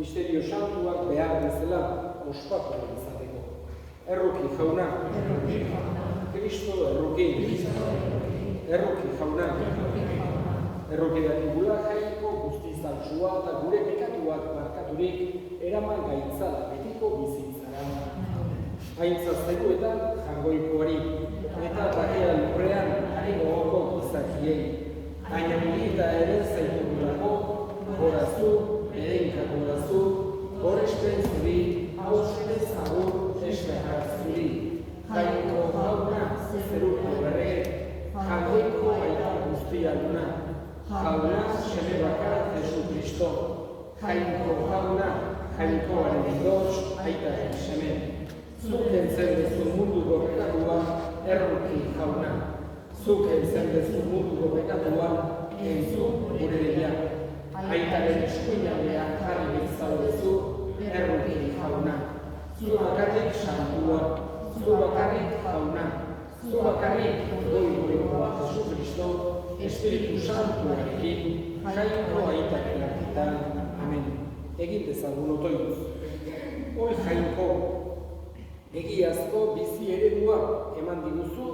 misterio santuak behar bezala ospatu izateko. Erruki jauna, Kristo erruki, erruki jauna, erruki dakigula jaiko guztizaltsua eta gure pekatuak markaturik eraman gaitzala betiko bizitzara. Aintzazteguetan jangoikoari eta bakea lurrean ari gogoko gizakiei. Baina milita ere zaitugulako, gorazu, ereinkako gorazu, gorespen zuri, hausez agur eskerrak zuri. Jaiko jauna, zeruko berre, jangoiko aita guztia luna. Jauna, seme bakar Jesu Kristo. Jaiko jauna, jainkoaren idoz, aita seme. Zuken zen dezu mundu gorrekatua, erruki jauna. Zuken zen dezu mundu gorrekatua, entzun gure deia. Aitaren eskuinaldean jarri bezalezu, erruki jauna. Zu bakarrik santua, zu bakarrik jauna. Zu bakarrik goikoa Jesu Kristo, Espiritu Santuarekin, jainko aitaren arkitan. Amen. Egin dezagun otoituz. Hoi jainko, egiazko bizi eredua eman diguzu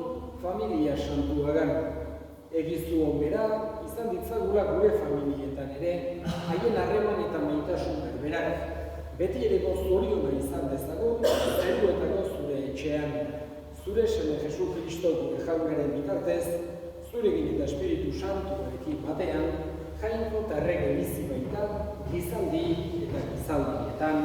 familia santuagan. Egizu onbera izan ditzagula gure familietan ere, haien harreman eta maitasun berberak. Beti ere gozoriona izan dezagun, zeruetako zure etxean. Zure seme Jesu Kristo gure jaunaren bitartez, zurekin eta Espiritu Santuarekin batean, jainko eta errege bizi baita, gizaldi eta gizaldietan.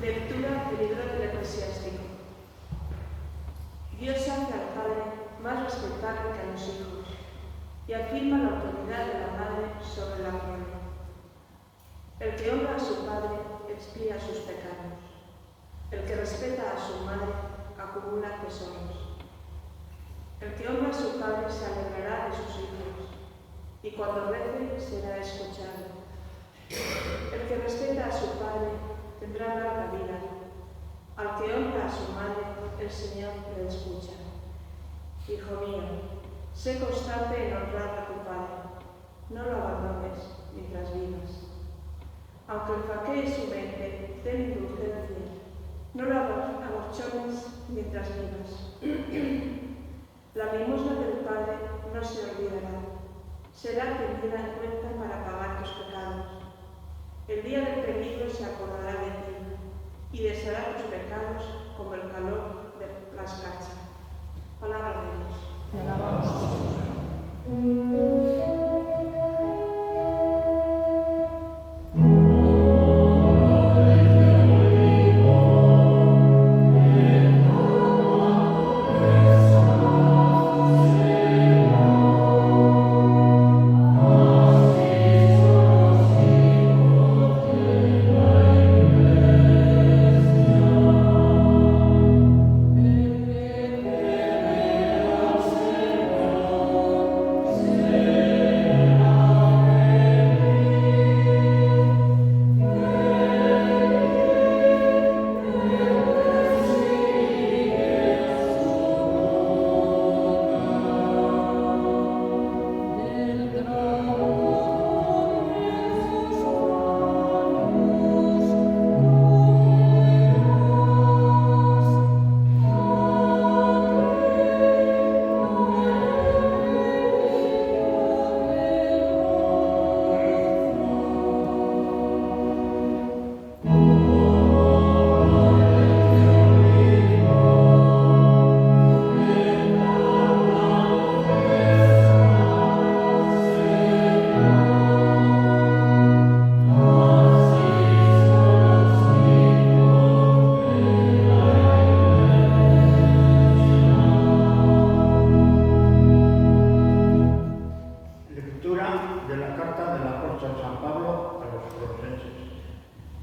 Lectura del libro del Eclesiástico. Dios hace al padre más respetable que a los hijos y afirma la autoridad de la madre sobre la prole. El que honra a su padre expía sus pecados. El que respeta a su madre acumula tesoros. El que honra a su padre se alegrará de sus hijos y cuando rece será escuchado. El que respeta a su padre tendrá larga vida. Al que honra a su madre, el Señor le escucha. Hijo mío, sé constante en honrar a tu padre. No lo abandones mientras vivas. Aunque enflaquee su mente, ten indulgencia. No lo aborchones mientras vivas. La limosna del Padre no se olvidará. Será tenida en cuenta para pagar tus pecados. El día del peligro se acordará de ti y deseará tus pecados como el calor de la escarcha. Palabra de Dios. Te alabamos.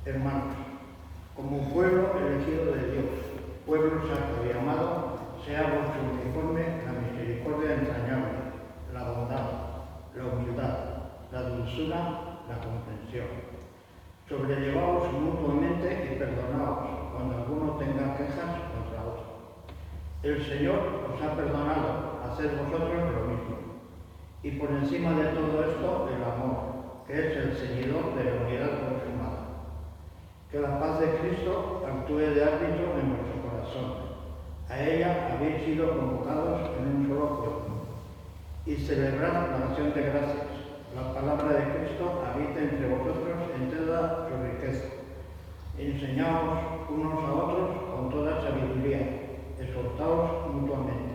Hermanos, como pueblo elegido de Dios, pueblo santo y amado, sea vuestro uniforme la misericordia entrañable, la bondad, la humildad, la dulzura, la comprensión. Sobrellevaos mutuamente y perdonaos cuando alguno tenga quejas contra otro. El Señor os ha perdonado, haced vosotros lo mismo. Y por encima de todo esto, el amor, que es el ceñidor de la unidad consumada. Que la paz de Cristo actúe de árbitro en vuestro corazón. A ella habéis sido convocados en un solo cuerpo. Y celebrad la acción de gracias. La palabra de Cristo habita entre vosotros en toda su riqueza. Enseñaos unos a otros con toda sabiduría. Exhortaos mutuamente.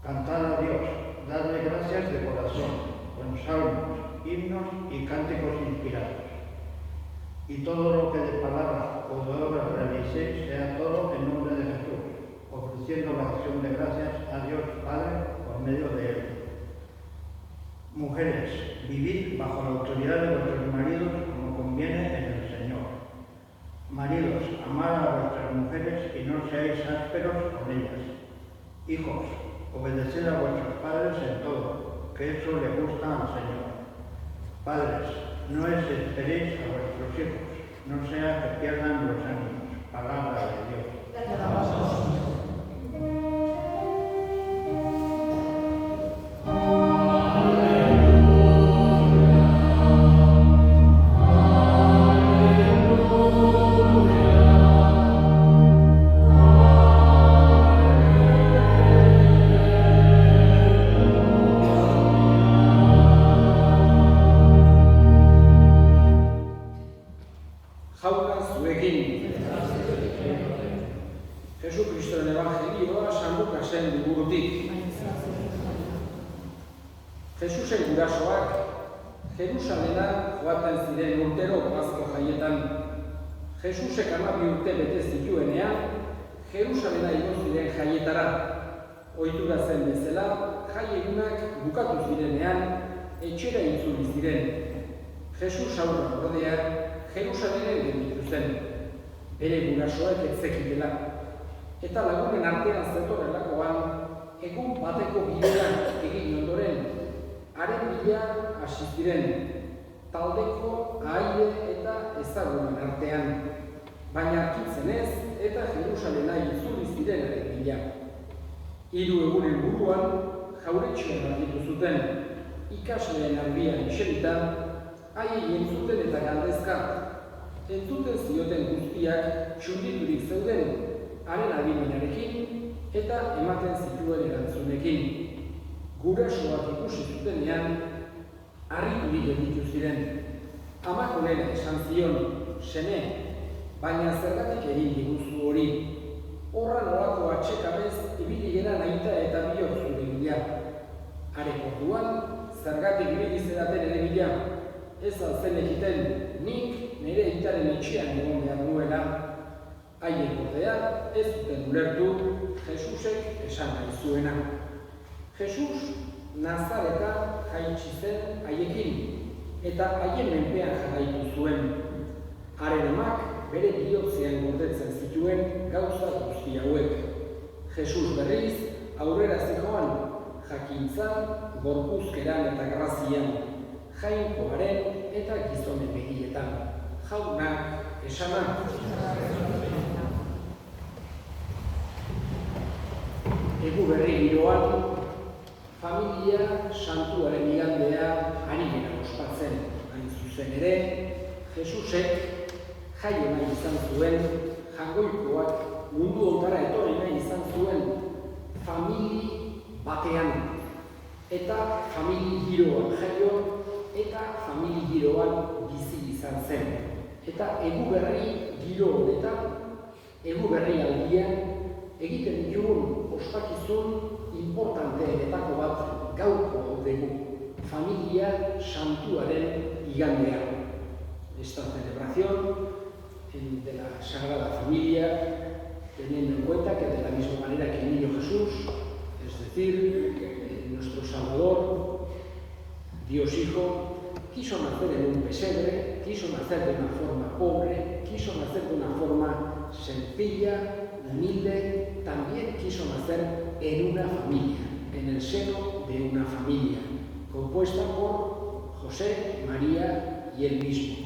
Cantad a Dios, dadle gracias de corazón, con salmos, himnos y cánticos inspirados. Y todo lo que de palabra o de obra realicéis sea todo en nombre de Jesús, ofreciendo la acción de gracias a Dios Padre por medio de él. Mujeres, vivid bajo la autoridad de vuestros maridos como conviene en el Señor. Maridos, amad a vuestras mujeres y no seáis ásperos con ellas. Hijos, obedeced a vuestros padres en todo, que eso le gusta al Señor. Padres, no desesperéis a vuestros hijos, no sea que pierdan los ánimos. Palabra de Dios. Jesucristoren evangelioa San Lukasen liburutik. Jesusen gurasoak Jerusalena joaten ziren urtero Pasko jaietan. Jesusek 12 urte bete zituenean, Jerusalena igo ziren jaietara. Ohitura zen bezala, jai egunak bukatu zirenean, etxera itzuli ziren. Jesus aurra ordea, Jerusalenen gelditu zen. Bere gurasoek ez zekitela. Eta lagunen artean zetorrelakoan, egun bateko bidean egin ondoren, haren bila hasi ziren, taldeko aire eta ezagunen artean, baina arkitzen ez eta Jerusalena itzuli ziren haren bila. 3 egunen buruan, jauretxean argitu zuten, ikasleen argian iserita, haiei entzuten eta galdezka. Entzuten zioten guztiak txunditurik zeuden, haren adimenarekin eta ematen zituen erantzunekin. Gurasoak ikusi zutenean, harriturik gelditu ziren. Amak honela esan zion, seme, baina zergatik egin diguzu hori. Horra nolako atxekabez ibili gera nahita eta biok zure bila. Harek orduan, zergatik ibili zeraten ere bila. Ez alzen egiten, nik nire itaren etxean egon behar nuela. Haiek ordea ez zuten ulertu Jesusek esan nahi zuena. Jesus Nazareta jaitsi zen haiekin eta haien menpean jarraitu zuen. Haren amak bere bihotzean gordetzen zituen gauza guzti hauek. Jesus berriz aurrera zihoan, jakintzan, gorpuzkeran eta grazian, jainkoaren eta gizonen begietan. Jaunak esana. Egu berri giroan, familia santuaren igandea ari gara ospatzen. Hain zuzen ere, Jesusek jaio nahi izan zuen, jangoikoak mundu ontara etorri nahi izan zuen famili batean. Eta famili giroan jaio, eta famili giroan bizi izan zen. Eta egu berri giro honetan, egu berri aldian, egiten ditugun ospakizun importanteenetako bat gaurko dugu, familia santuaren igandea. Esta celebración de la Sagrada Familia, teniendo en cuenta que de la misma manera que el niño Jesús, es decir, nuestro Salvador, Dios Hijo, quiso nacer en un pesebre, quiso nacer de una forma pobre, quiso nacer de una forma sencilla, humilde, también quiso nacer en una familia, en el seno de una familia, compuesta por José, María y él mismo.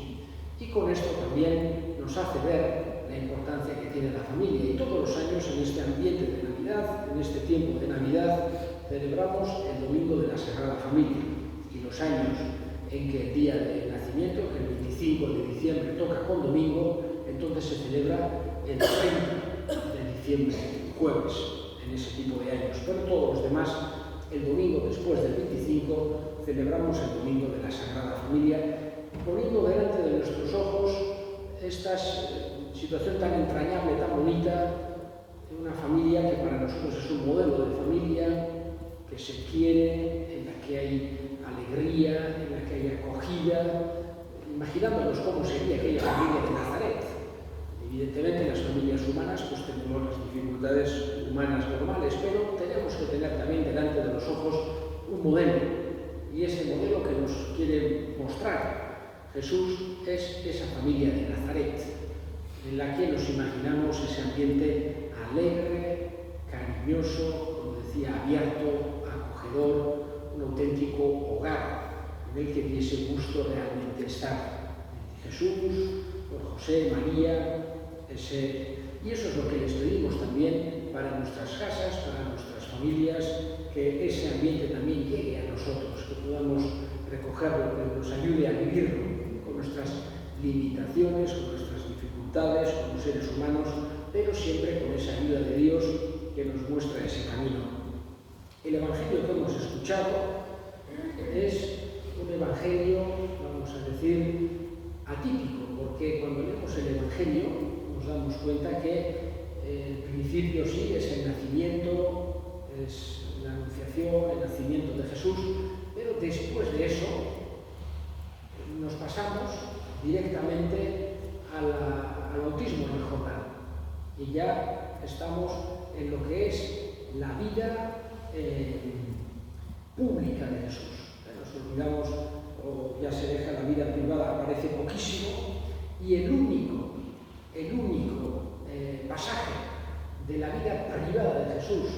Y con esto también nos hace ver la importancia que tiene la familia. Y todos los años en este ambiente de Navidad, en este tiempo de Navidad, celebramos el Domingo de la Sagrada Familia y los años en que el día del nacimiento, que el 25 de diciembre toca con domingo, entonces se celebra el 30 de diciembre, jueves, en ese tipo de años. Pero todos los demás, el domingo después del 25, celebramos el Domingo de la Sagrada Familia, poniendo delante de nuestros ojos esta situación tan entrañable, tan bonita, de una familia que para nosotros es un modelo de familia, que se quiere, en la que hay alegría, en la que hay acogida, imaginándonos cómo sería aquella familia de Nazaret. Evidentemente, las familias humanas pues tenemos las dificultades humanas normales, pero tenemos que tener también delante de los ojos un modelo, y ese modelo que nos quiere mostrar Jesús es esa familia de Nazaret, en la que nos imaginamos ese ambiente alegre, cariñoso, como decía, abierto, acogedor, un auténtico hogar en el que diese gusto realmente estar. Jesús, José, María, y eso es lo que les pedimos también para nuestras casas, para nuestras familias, que ese ambiente también llegue a nosotros, que podamos recogerlo, que nos ayude a vivirlo con nuestras limitaciones, con nuestras dificultades como seres humanos, pero siempre con esa ayuda de Dios que nos muestra ese camino. El Evangelio que hemos escuchado es un Evangelio, vamos a decir, atípico, porque cuando leemos el Evangelio nos damos cuenta que el principio sí es el nacimiento, es la anunciación, el nacimiento de Jesús, pero después de eso nos pasamos directamente al bautismo en el Jordán y ya estamos en lo que es la vida pública de Jesús. Nos olvidamos, o ya se deja la vida privada, aparece poquísimo, y el único pasaje de la vida privada de Jesús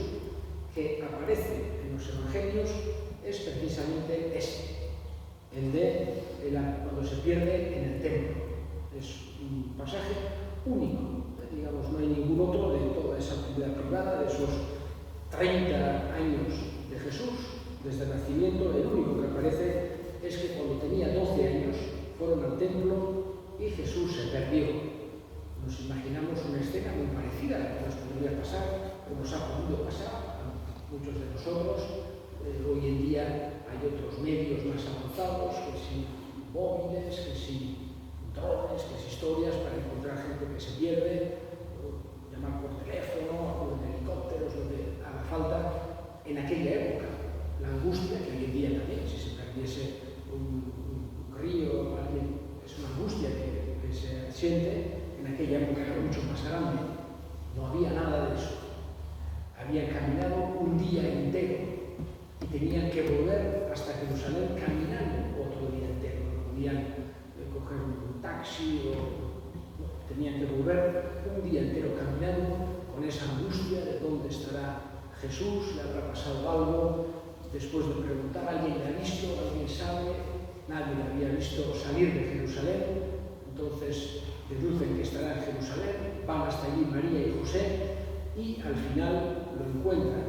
que aparece en los Evangelios es precisamente el de cuando se pierde en el templo. Es un pasaje único, digamos, no hay ningún otro de toda esa vida privada, de esos 30 años de Jesús, desde el nacimiento. El único que aparece es que cuando tenía 12 años fueron al templo y Jesús se perdió. Nos imaginamos una escena muy parecida a la que nos podría pasar, o nos ha podido pasar a muchos de nosotros. Hoy en día hay otros medios más avanzados, que si móviles, que si drones, que si historias para encontrar gente que se pierde, llamar por teléfono, o en helicópteros, lo que haga falta. En aquella época, la angustia, que hoy en día también, si se perdiese un río, es una angustia que se siente, en aquella época era mucho más grande. No había nada de eso. Habían caminado un día entero y tenían que volver hasta Jerusalén caminando otro día entero. No podían coger un taxi tenían que volver un día entero caminando con esa angustia de dónde estará Jesús, le habrá pasado algo. Después de preguntar, ¿alguien le ha visto? ¿Alguien sabe? Nadie le había visto salir de Jerusalén. Entonces deducen que estará en Jerusalén, van hasta allí María y José y al final lo encuentran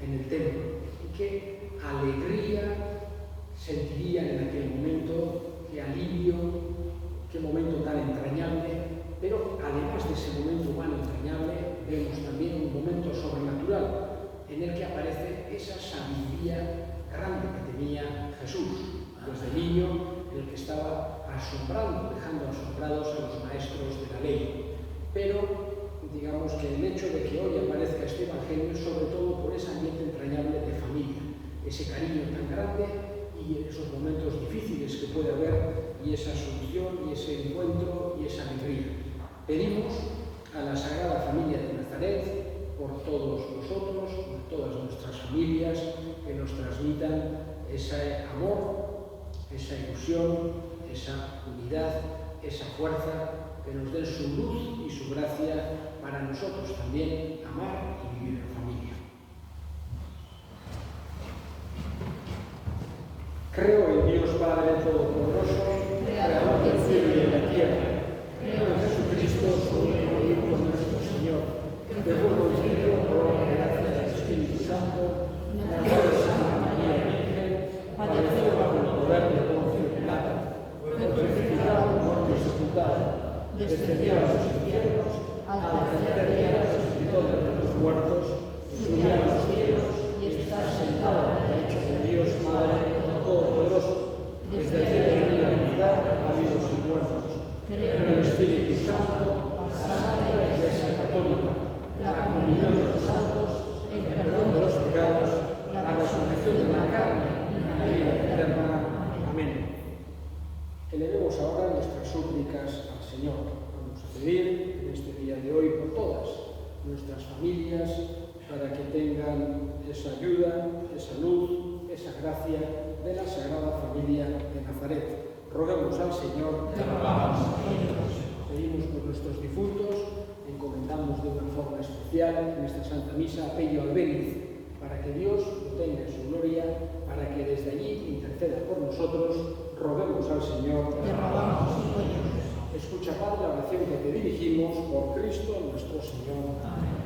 en el templo. Y qué alegría sentirían en aquel momento, qué alivio, qué momento tan entrañable. Pero además de ese momento humano entrañable, vemos también un momento sobrenatural en el que aparece esa sabiduría grande que tenía Jesús desde niño, en el que estaba asombrando, dejando asombrados a los maestros de la ley. Pero digamos que el hecho de que hoy aparezca este Evangelio es sobre todo por ese ambiente entrañable de familia, ese cariño tan grande y esos momentos difíciles que puede haber, y esa solución, y ese encuentro, y esa alegría. Pedimos a la Sagrada Familia de Nazaret, por todos nosotros, por todas nuestras familias, que nos transmitan ese amor, esa ilusión, esa unidad, esa fuerza, que nos den su luz y su gracia para nosotros también amar y vivir en familia. Creo en Dios Padre Todopoderoso, Creador del cielo y de la tierra. Creo en Jesucristo, su único Hijo, nuestro Señor, que fue concebido por la gracia del Espíritu Santo, nació descendió a los infiernos, al tercer día resucitó de los muertos, subió a los cielos y está sentado a la derecha de Dios Padre Todopoderoso. Desde allí vendrá a juzgar a vivos y muertos. Creo en el Espíritu Santo, la Santa Iglesia Católica, la comunión de los santos, el perdón de los pecados, la resurrección de la carne y la vida eterna. Amén. Elevemos ahora nuestras súplicas al Señor. Vamos a pedir en este día de hoy por todas nuestras familias para que tengan esa ayuda, esa luz, esa gracia de la Sagrada Familia de Nazaret. Roguemos al Señor. Pedimos por nuestros difuntos, encomendamos de una forma especial en esta Santa Misa a Pello Albéniz, para que Dios lo tenga en su gloria, para que desde allí interceda por nosotros. Roguemos al Señor. Escucha, Padre, la oración que te dirigimos por Cristo nuestro Señor. Amén.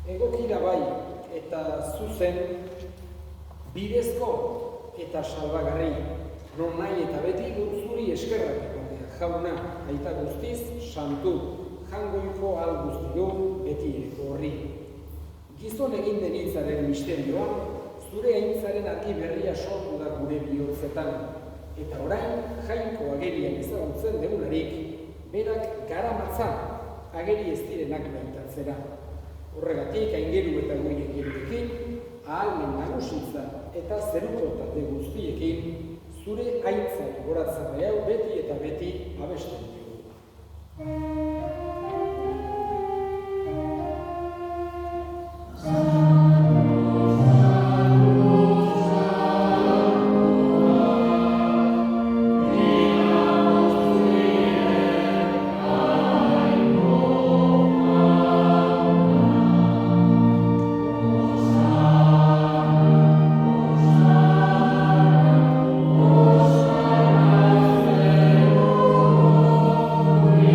Egokira bai eta zuzen, bidezko eta salbagarri, non nahi eta beti zuri eskerrak ematea, jauna, aita guztiz, santu, jangoiko al guztio beti ereko horri. Gizon egin den hiltzaren misterioa, zure aintzaren argi berria sortu da gure bihotzetan, eta orain jainko agerian ezagutzen degularik, berak garamatza ageri ez direnak baitatzera. Horregatik, aingeru eta goiekin, ahalmen nagusitza eta zerukotate guztiekin, zure aintzat goratzarra hau beti eta beti abesten dugu.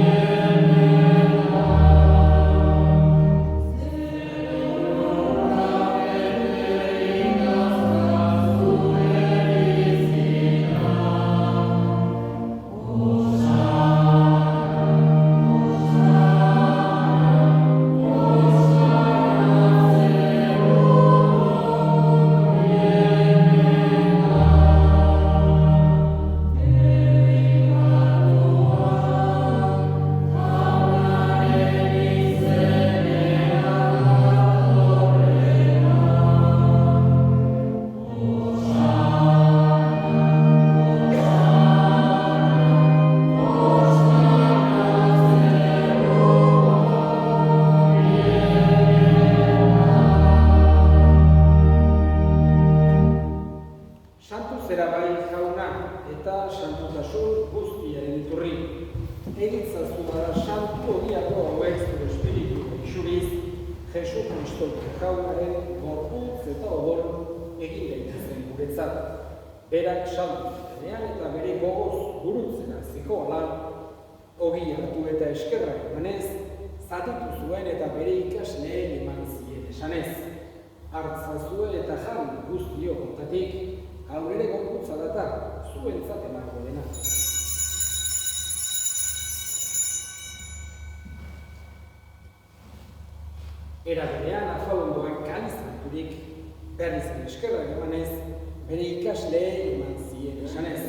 Yeah. zera bai jauna eta santutasun guztiaren iturri. Egitzazu bada santu horiako hauek zure espiritu isuriz, Jesu Kristo jaunaren gorputz eta odol egin daitezen guretzat. Berak santu zenean eta bere gogoz gurutzena zikoala, ogi hartu eta eskerrak emanez, zatitu zuen eta bere ikasleen eman zien esanez. Hartzazue eta jan guztio kontatik, hau ere gorputza data, zuentzat emango dena. Era berean, afalondoan kalizaturik, berrizen eskerrak emanez, bere ikasleen eman zien esanez.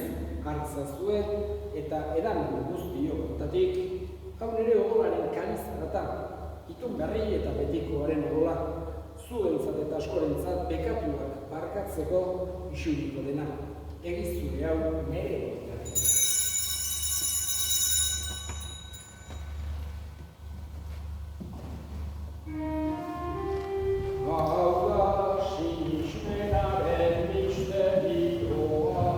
Hartzazue eta edan guztio kontatik, hau ere odolaren kaliza data, itun berri eta betikoaren odola, zuentzat eta askorentzat bekatuak barkatzeko isuriko dena. Egizure hau nere gotiak. Hau da sinismenaren misterioa,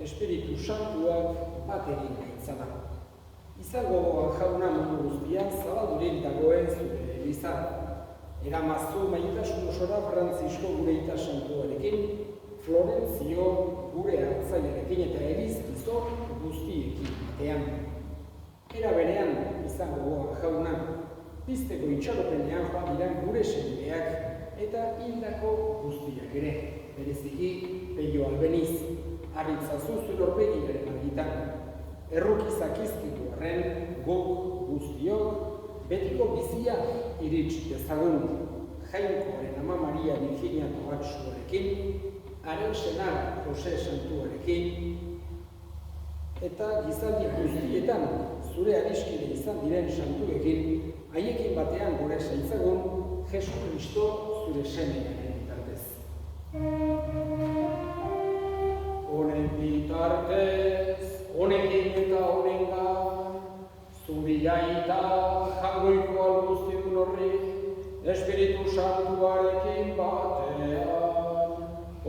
Espiritu Santuak baterin gaitzana. Izango jauna mundu guztian zabaldurik dagoen zure eliza. Eramazu maitasun osora Frantzisko gure ita santuarekin, Florentzio gure hartzaiarekin eta elizkizo guztiekin batean. Era berean izango jauna, pizteko itxaropenean joan diran gure semeak eta hildako guztiak ere, bereziki Peio Albeniz. Arritzazu zure horpegiraren argitan, errukizak izkitu arren guk guztiok betiko bizia irits dezagun. Jainkoaren ama Maria Virginia Togatsuarekin, haren senar Jose Santuarekin, eta gizaldi guztietan zure adiskide izan diren santuekin, haiekin batean gure zaitzagun Jesu Kristo zure semearen bitartez. Honen bitartez, honekin eta honengan, zuri aita jangoiko alguztiun horri, Espiritu Santuarekin batean,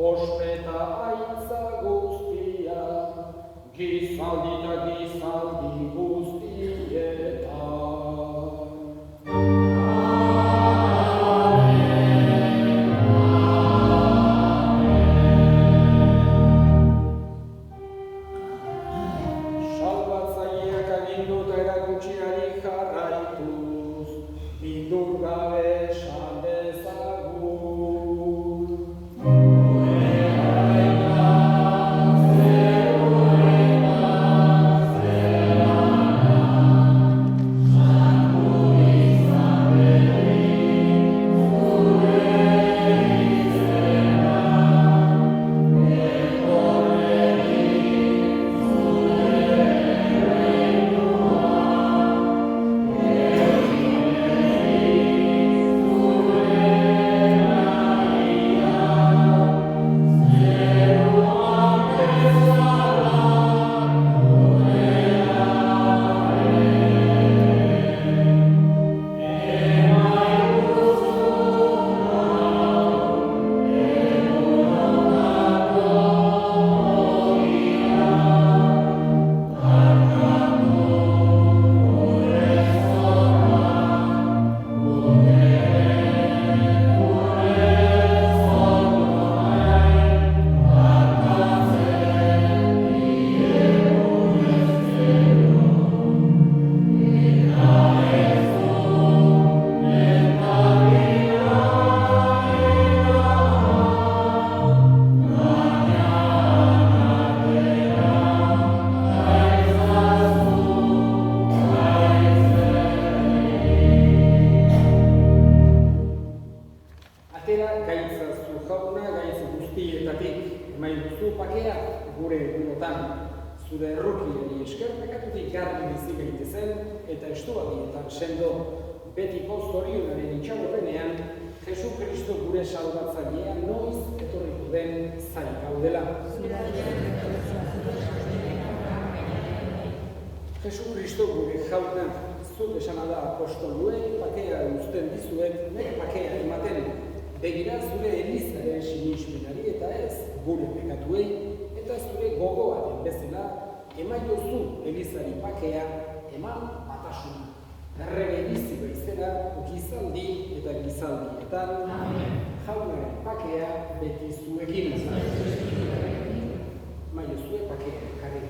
ospeta aitza guztia, gizaldi eta gizaldi guztietan. gaitzazu jauna, gaitz guztietatik emain duzu pakea gure gurotan. Zure errukiari esker pekatutik garbi bizi gaitezen eta estualdietan sendo betiko zorionaren itxaurrenean Jesu Kristo gure salbatzailea noiz etorriko den zain gaudela. Jesu Kristo gure jauna, zuk esana da apostoluei pakea uzten dizuet, nek pakea ematen. Begira zure Elizaren sinismenari eta ez gure pekatuei, eta zure gogoaren bezala emaiozu Elizari pakea eman batasuna. Errege bizi baizera gizaldi eta gizaldietan. Jaunaren pakea beti zuekin. Emaiozue pakea ekarri.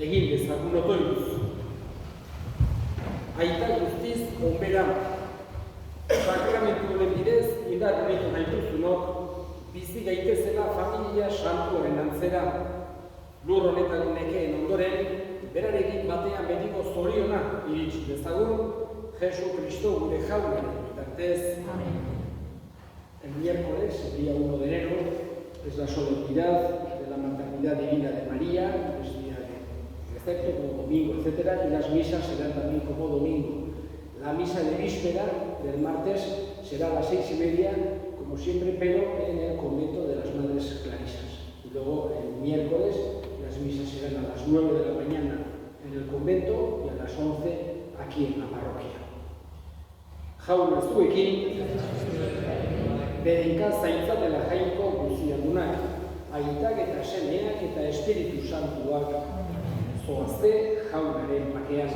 egin dezagun otoituz. Aita guztiz onbera, sakramentu honen bidez, indar unitu gaituzunok, bizi gaitezela familia santuaren antzera, lur honetan nekeen ondoren, berarekin batean betiko zoriona iritsi dezagun, Jesu Cristo gure jaunaren bitartez. El miércoles, el día 1 de enero, es la solemnidad de la maternidad divina de María, es día de recepto como domingo, etc. Y las misas serán también como domingo. La misa de víspera del martes será a las 6:30, como siempre, pero en el convento de las Madres Clarisas. Y luego el miércoles las misas serán a las 9 de la mañana en el convento y a las 11 aquí en la parroquia. Jaun zuekin, bedinka zaintza dela jainko guztiadunak, aitak eta semeak eta Espiritu Santuak zoazte jaunaren bakean.